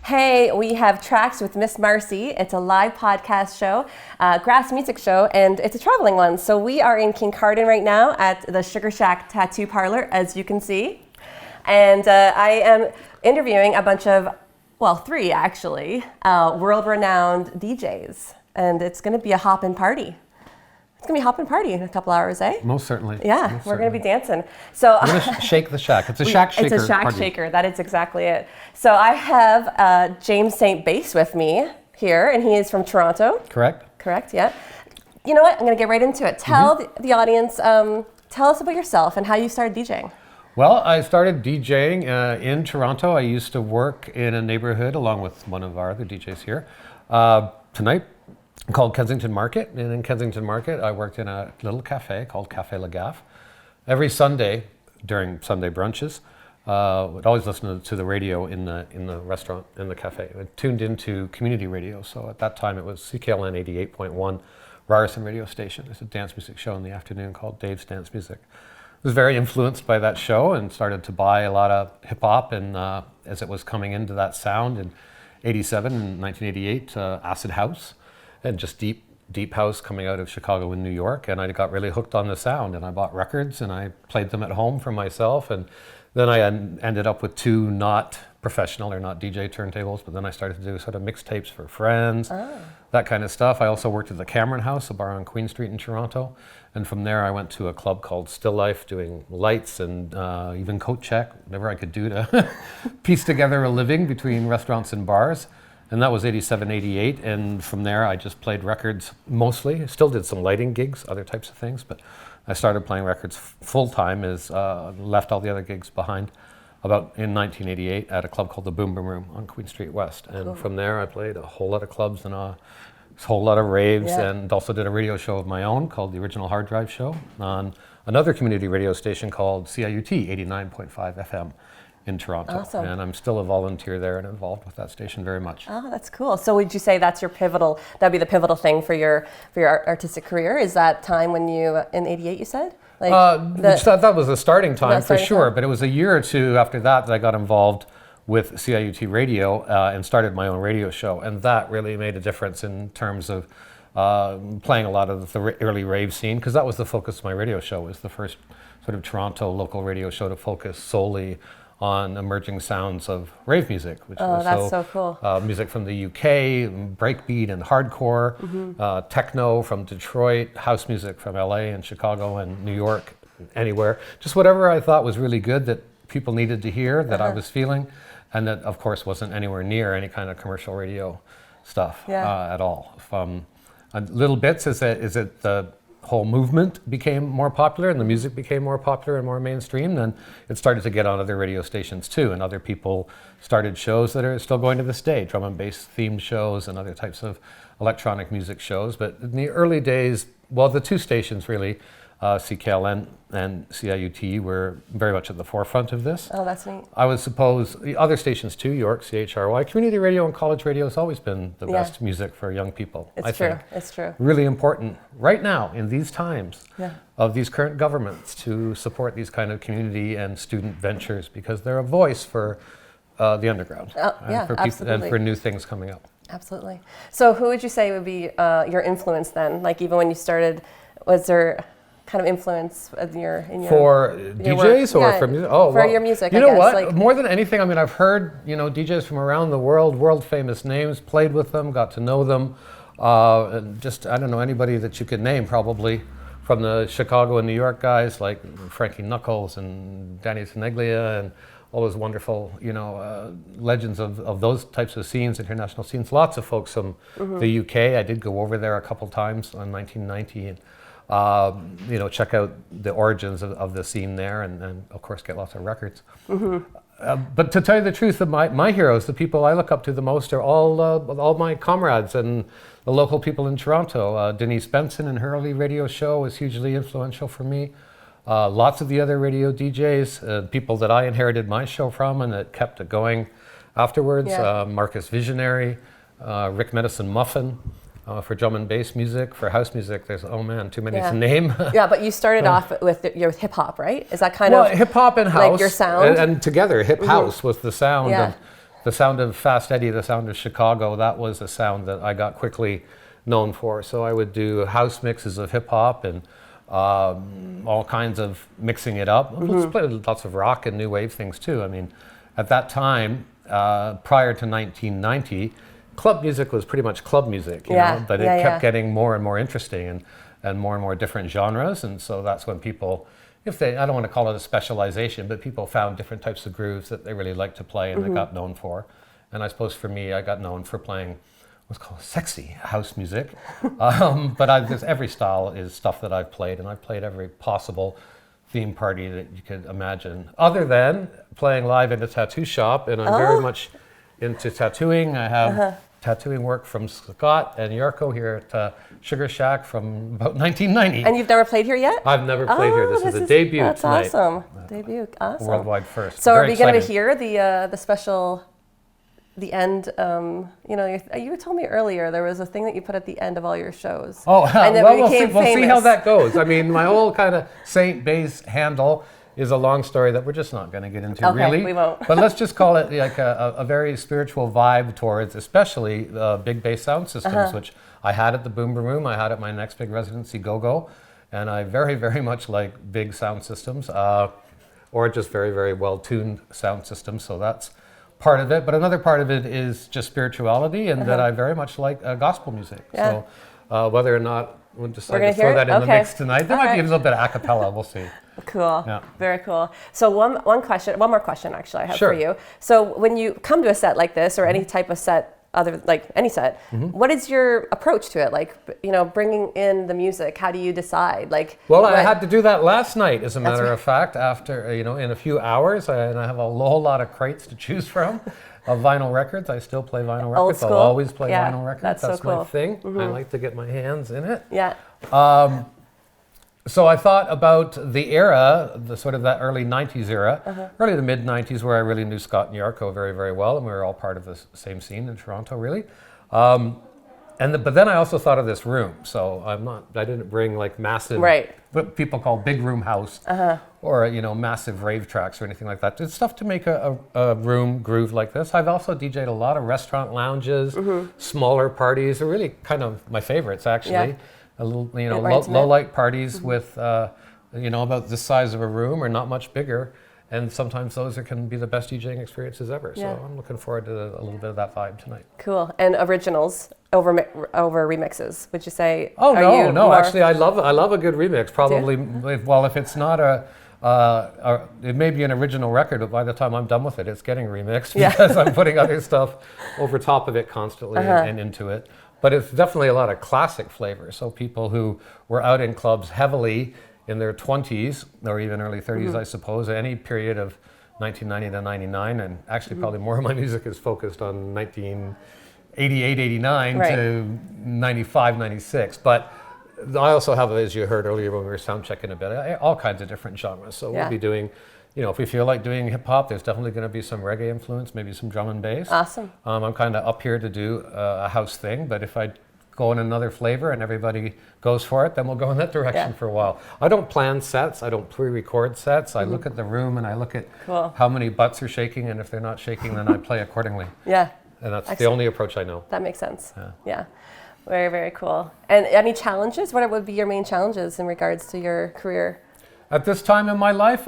Hey, we have Tracks with Miss Marcie. It's a live podcast show, grass music show, and it's a traveling one. So we are in Kincardine right now at the Sugar Shack Tattoo Parlour, as you can see. And I am interviewing a bunch of, well, 3 actually, world-renowned DJs. And it's going to be a hoppin' party. It's going to be a hoppin' party in a couple hours, eh? Most certainly. Yeah, we're going to be dancing. So we're going to shake the shack. It's a shack shaker. It's a shack party. shaker. That is exactly it. So I have James St. Bass with me here, and he is from Toronto. Correct. Correct, yeah. You know what? I'm going to get right into it. Tell the audience, tell us about yourself and how you started DJing. Well, I started DJing in Toronto. I used to work in a neighborhood along with one of our other DJs here. Tonight, called Kensington Market, and in Kensington Market I worked in a little cafe called Café Le Gaffe. Every Sunday during Sunday brunches, would always listen to the radio in the restaurant, in the cafe. I tuned into community radio, so at that time it was CKLN 88.1 Ryerson radio station. There's a dance music show in the afternoon called Dave's Dance Music. I was very influenced by that show and started to buy a lot of hip hop, and as it was coming into that sound in 87 and 1988, acid house. And just deep house coming out of Chicago and New York, and I got really hooked on the sound, and I bought records and I played them at home for myself, and then I ended up with 2 not professional or not DJ turntables, but then I started to do sort of mixtapes for friends, that kind of stuff. I also worked at the Cameron House, a bar on Queen Street in Toronto, and from there I went to a club called Still Life doing lights and even coat check, whatever I could do to piece together a living between restaurants and bars. And that was 87, 88, and from there I just played records mostly. I still did some lighting gigs, other types of things, but I started playing records full-time, left all the other gigs behind about in 1988 at a club called the Boom Boom Room on Queen Street West. And from there I played a whole lot of clubs and a whole lot of raves, and also did a radio show of my own called The Original Hard Drive Show on another community radio station called CIUT 89.5 FM. In Toronto. Awesome. And I'm still a volunteer there and involved with that station very much. Oh, that's cool. So would you say that'd be the pivotal thing for your artistic career? Is that time when you, in 88 you said? That was the starting time for sure, time. but it was a year or 2 after that I got involved with CIUT Radio and started my own radio show, and that really made a difference in terms of playing a lot of the early rave scene, because that was the focus of my radio show. It was the first sort of Toronto local radio show to focus solely on emerging sounds of rave music, which was so cool. Music from the UK, breakbeat and hardcore, techno from Detroit, house music from LA and Chicago and New York, anywhere. Just whatever I thought was really good that people needed to hear, that I was feeling, and that of course wasn't anywhere near any kind of commercial radio stuff at all. From little bits as it the whole movement became more popular and the music became more popular and more mainstream, then it started to get on other radio stations too, and other people started shows that are still going to this day, drum and bass themed shows and other types of electronic music shows. But in the early days, well, the 2 stations really, CKLN and CIUT, were very much at the forefront of this. Oh, that's neat. I would suppose the other stations too, York, CHRY, community radio and college radio has always been the best music for young people. It's true. It's true. Really important right now in these times of these current governments to support these kind of community and student ventures, because they're a voice for the underground and for people and for new things coming up. Absolutely. So who would you say would be your influence then? Like even when you started, was there kind of influence in your for DJs work? Or for music? Oh, for your music. You know what? More than anything, I mean, I've heard DJs from around the world famous names, played with them, got to know them. And just I don't know anybody that you could name probably from the Chicago and New York guys like Frankie Knuckles and Danny Tenaglia and all those wonderful legends of those types of scenes, international scenes. Lots of folks from the UK. I did go over there a couple times in 1990 and. Check out the origins of the scene there, and of course get lots of records. But to tell you the truth, my heroes, the people I look up to the most, are all my comrades and the local people in Toronto. Denise Benson and her early radio show was hugely influential for me. Lots of the other radio DJs, people that I inherited my show from and that kept it going afterwards. Marcus Visionary, Rick Medicine Muffin. For drum and bass music, for house music, there's, too many to name. But you started off with hip hop, right? Is that kind of hip hop and house, like your sound? and together, hip house was the sound of the sound of Fast Eddie, the sound of Chicago, that was a sound that I got quickly known for. So I would do house mixes of hip hop and all kinds of mixing it up. Let's play lots of rock and new wave things too. I mean, at that time, prior to 1990, club music was pretty much club music, you know, but it kept getting more and more interesting and more different genres. And so that's when people, I don't want to call it a specialization, but people found different types of grooves that they really liked to play and they got known for. And I suppose for me, I got known for playing what's called sexy house music. But every style is stuff that I've played, and I've played every possible theme party that you could imagine, other than playing live in a tattoo shop. And I'm very much into tattooing. I have tattooing work from Scott and Yarko here at Sugar Shack from about 1990. And you've never played here yet? I've never played here. This is a debut that's tonight. That's awesome. Debut, awesome. Worldwide first. So very are we going to excited. hear the special, the end, you know, you told me earlier there was a thing that you put at the end of all your shows. Oh, and then well, we'll see how that goes. I mean, my whole kind of Saint Bass handle is a long story that we're just not going to get into, really. We won't. But let's just call it like a very spiritual vibe towards, especially big bass sound systems, which I had at the Boom Boom Room. I had at my next big residency, Go-Go. And I very, very much like big sound systems, or just very, very well-tuned sound systems. So that's part of it. But another part of it is just spirituality, and that I very much like gospel music. Yeah. So whether or not we'll decide to throw that in the mix tonight, there might be a little bit of a cappella. We'll see. Cool. Yeah. Very cool. So one more question actually I have Sure. for you. So when you come to a set like this, or any type of set, any set, what is your approach to it? Like, you know, bringing in the music, how do you decide? Like, well, I had to do that last night, as a matter of fact, after, you know, in a few hours, and I have a whole lot of crates to choose from of vinyl records. I still play vinyl records. Old school. I'll always play vinyl records. That's so cool. My thing. I like to get my hands in it. Yeah. So I thought about the era, the sort of that early 90s era, early to mid 90s, where I really knew Scott and Yarko very, very well, and we were all part of the same scene in Toronto, really. But then I also thought of this room. So I didn't bring like massive, what people call big room house, or, you know, massive rave tracks or anything like that. It's stuff to make a room groove like this. I've also DJ'd a lot of restaurant lounges, smaller parties. They're really kind of my favorites, actually. Yeah. A little, you know, low light parties with, you know, about this size of a room or not much bigger. And sometimes those can be the best DJing experiences ever. Yeah. So I'm looking forward to a little bit of that vibe tonight. Cool. And originals over remixes, would you say? Oh, no. Actually, I love a good remix. Probably, if it's not it may be an original record, but by the time I'm done with it, it's getting remixed because I'm putting other stuff over top of it constantly and into it. But it's definitely a lot of classic flavor. So people who were out in clubs heavily in their 20s or even early 30s, I suppose, any period of 1990 to 99, and actually probably more of my music is focused on 1988, 89 to 95, 96. But I also have, as you heard earlier when we were sound checking a bit, all kinds of different genres. So we'll be doing, you know, if we feel like doing hip hop, there's definitely going to be some reggae influence, maybe some drum and bass. Awesome. I'm kind of up here to do a house thing, but if I go in another flavor and everybody goes for it, then we'll go in that direction for a while. I don't plan sets. I don't pre-record sets. I look at the room and I look at how many butts are shaking, and if they're not shaking, then I play accordingly. Yeah. And that's the only approach I know. That makes sense. Yeah. Very, very cool. And any challenges? What would be your main challenges in regards to your career? At this time in my life,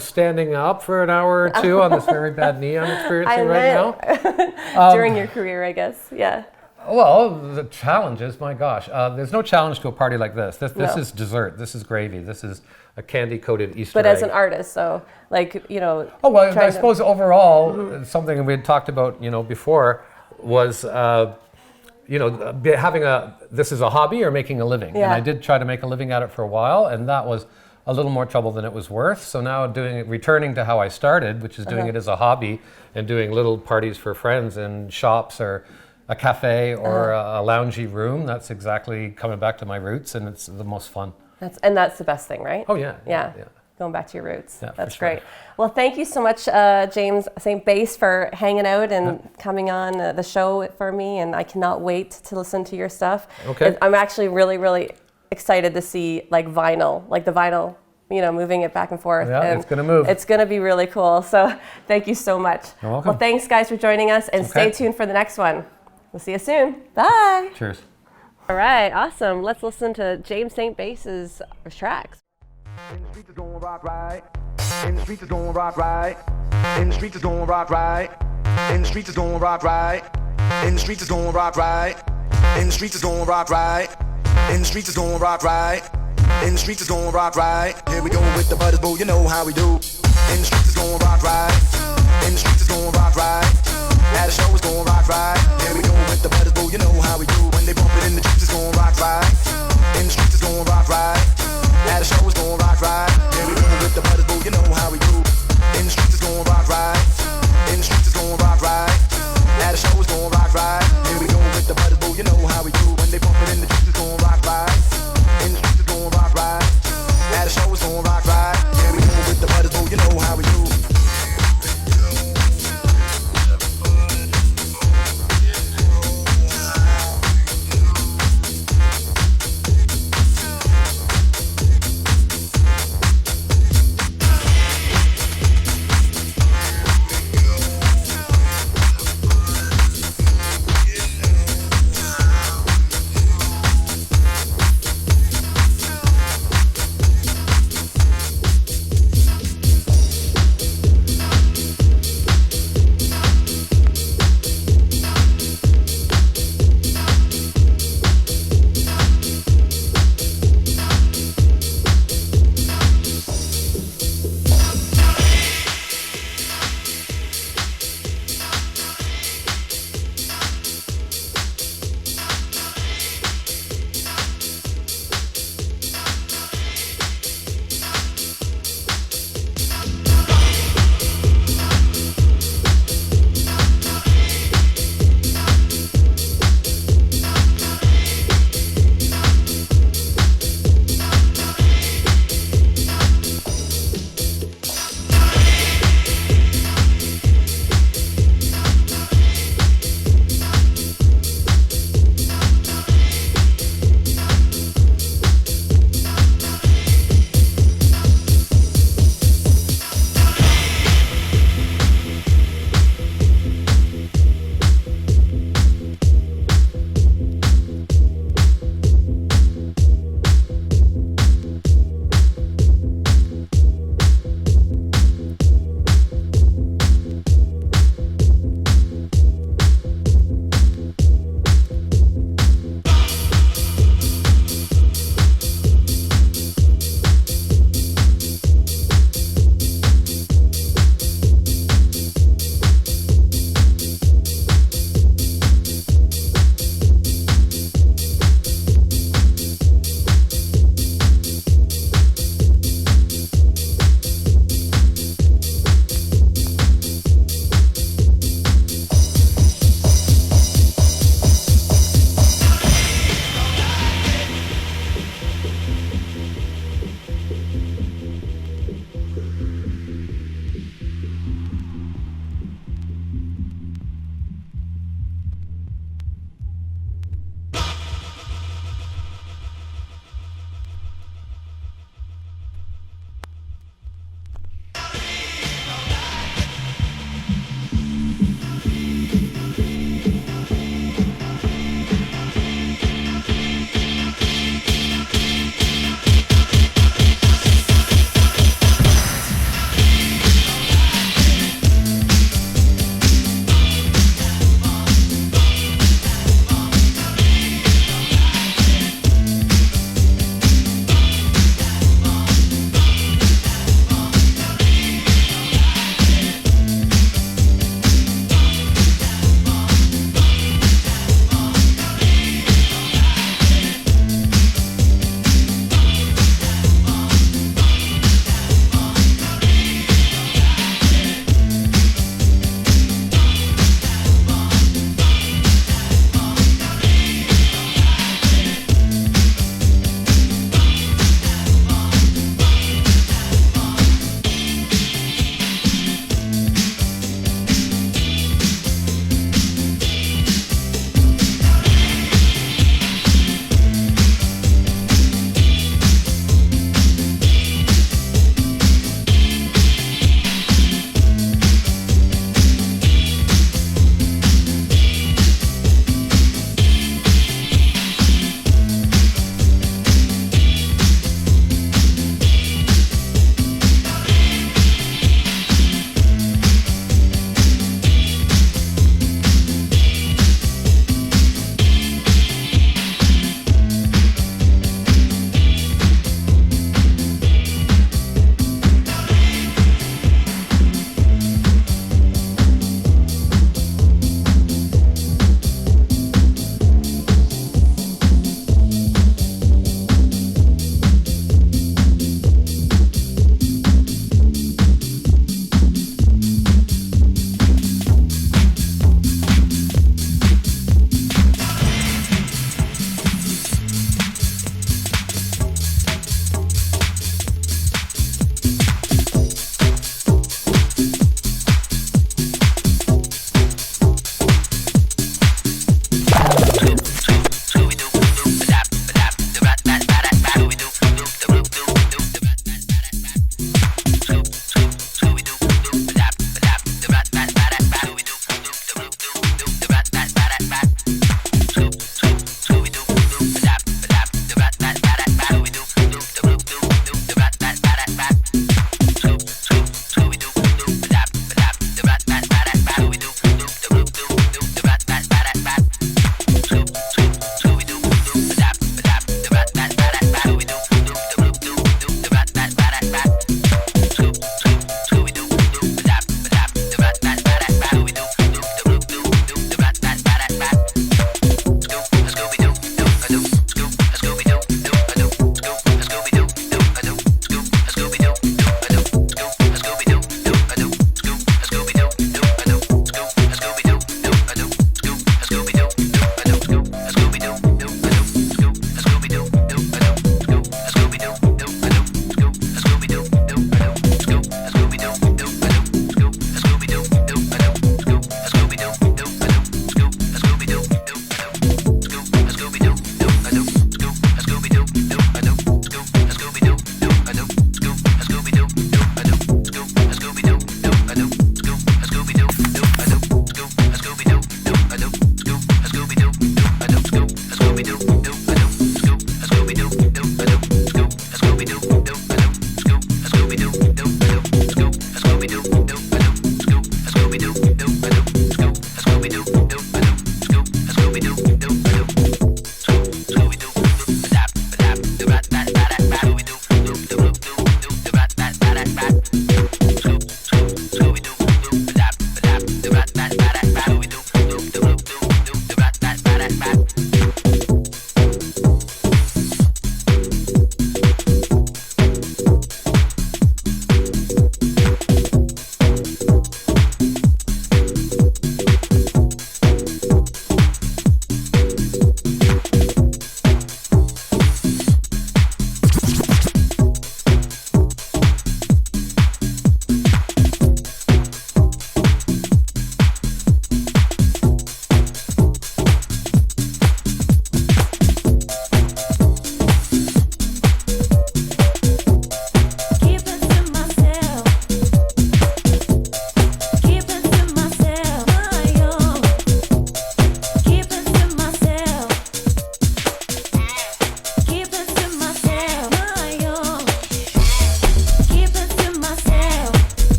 standing up for an hour or two on this very bad knee I'm experiencing right now. During your career, I guess. Yeah. Well, the challenges, my gosh. There's no challenge to a party like this. This is dessert. This is gravy. This is a candy-coated Easter egg. But as an artist, so, like, you know... Oh, well, I suppose overall, something we had talked about, you know, before was, you know, having this is a hobby or making a living. Yeah. And I did try to make a living at it for a while, and that was a little more trouble than it was worth. So now returning to how I started, which is doing it as a hobby and doing little parties for friends in shops or a cafe or a loungy room, that's exactly coming back to my roots, and it's the most fun. That's the best thing, right? Oh, yeah. Yeah. Going back to your roots. Yeah, that's for sure. great. Well, thank you so much, James St. Bass, for hanging out and coming on the show for me, and I cannot wait to listen to your stuff. Okay. I'm actually really, really excited to see like the vinyl moving it back and forth. Yeah, and it's going to move. It's going to be really cool. So thank you so much. You're welcome. Well, thanks guys for joining us, and stay tuned for the next one. We'll see you soon. Bye. Cheers. All right, awesome. Let's listen to James St. Bass's tracks. In the streets is going rock right. In the streets is going rock right. In the streets is going rock right. In the streets is going rock right. In the streets is going rock right. In the streets is going rock right. In the streets is going rock right. In the streets is going rock right. Here we go with the butters, boo, you know how we do. In the streets is going rock right. In the streets is going rock right. Now the show is going rock right. Here we go with the butters, boo, you know how we do. When they bump it in the streets is going rock right. In the streets is going rock right. Now the show is going rock right. Here we go with the butters, boo, you know how we do. In the streets is going rock right. In the streets is going rock right. Now the show is going rock right. Here we go with the butters, boo, you know how we do. When they bump it in the streets is going rock right. In the streets is going rock right. Now the show is going rock right. Here we go with the butters, boo, you know how we do.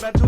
Back to the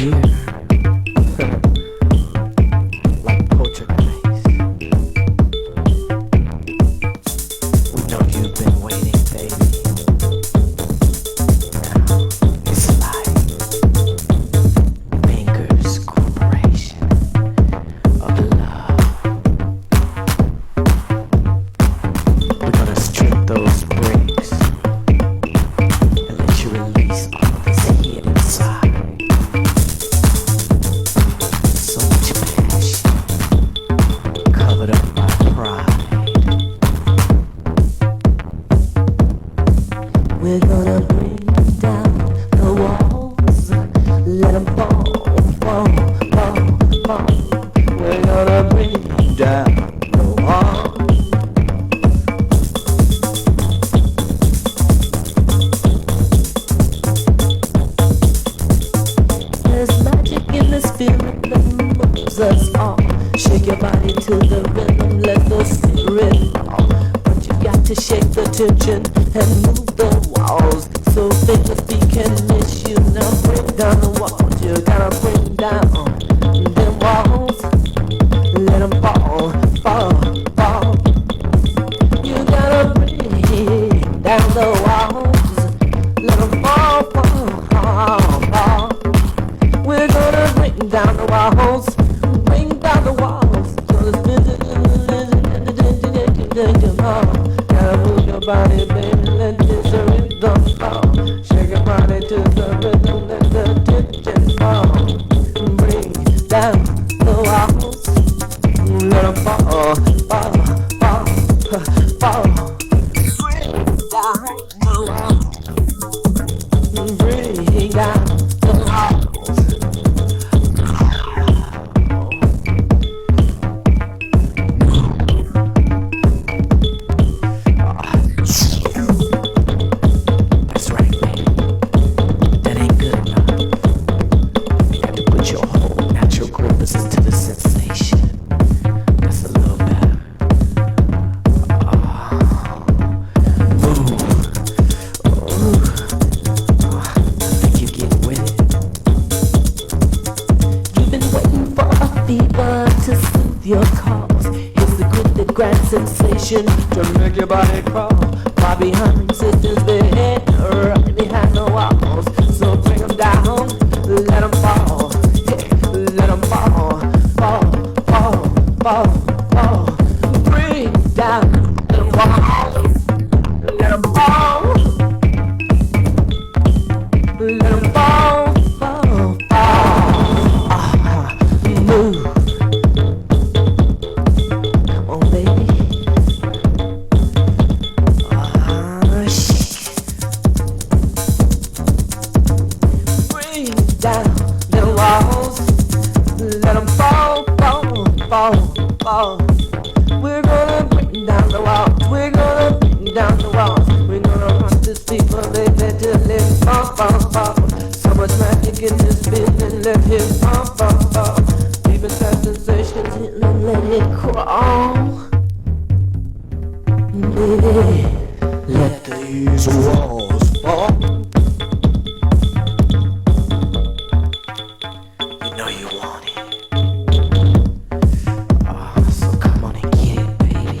here. Like poltergeist. We know you've been waiting, baby. Now it's like Fingers Corporation of Love. We're gonna strip those brakes and let you release all this heat inside. So much passion covered up by pride. We're gonna bring down the walls, let them fall, fall, fall, fall. We're gonna bring down the walls. There's magic in this feeling that moves us all. Shake your body to the rhythm, let the spirit fall. But you got to shake the tension and move the walls so fingers can miss you. Now bring down the walls, you gotta bring down them walls. Let them fall, fall, fall. You gotta bring down the walls. Let them fall, fall, fall, fall. We're gonna bring down the walls, bring down the walls. Gotta move your body, baby, let this rhythm fall. Shake your body to the rhythm, let the tension fall. Bring down the walls, let them fall, fall, fall, fall. Bring down the walls, bring down the walls. That's right, baby. That ain't good enough. You have to put your whole natural purpose into the sensation. That's a little better. Move. Ooh. Think you get with it? You've been waiting for a fever to soothe your cause. It's the good, the grand sensation to make your body crawl. Far behind sisters, their head right behind the walls. So bring them down, let them fall. Hey, let them fall, fall, fall, fall, fall. Bring down the walls, let them fall. Let them fall, fall, fall. Move. Come on, baby. Shake. Bring down the walls. Let them fall, fall, fall, fall. We're gonna bring down the walls. We're gonna bring down the walls. We're gonna rock this people, baby, till it fall, fall, fall. So much magic in this feeling, let it fall, fall, fall. Deep inside sensations, let it crawl. Baby, let these walls fall. You know you want it. So come on and get it, baby.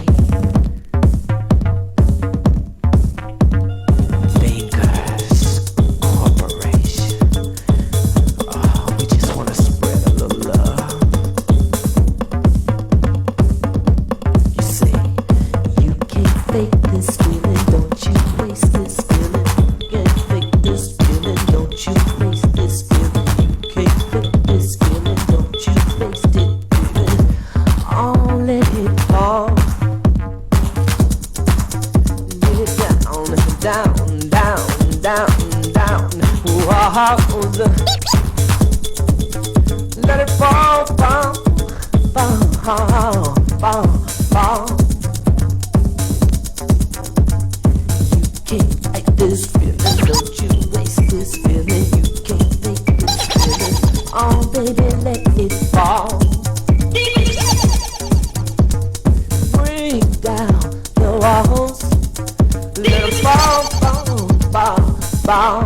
Fingers Corporation. We just wanna spread a little love. You see, you can't fake this feeling, don't you waste this feeling. You can't fake this feeling, don't you waste this feeling. You can't fake this feeling, don't you waste it feeling. Oh, let it fall. Let it down, down, down, down, down. Walls. Let it fall, fall, fall, fall, fall. You can't fight this feeling, don't you waste this feeling. You can't fake this feeling. Oh, baby, let it fall. Bring down the walls. Let them fall, fall, fall, fall.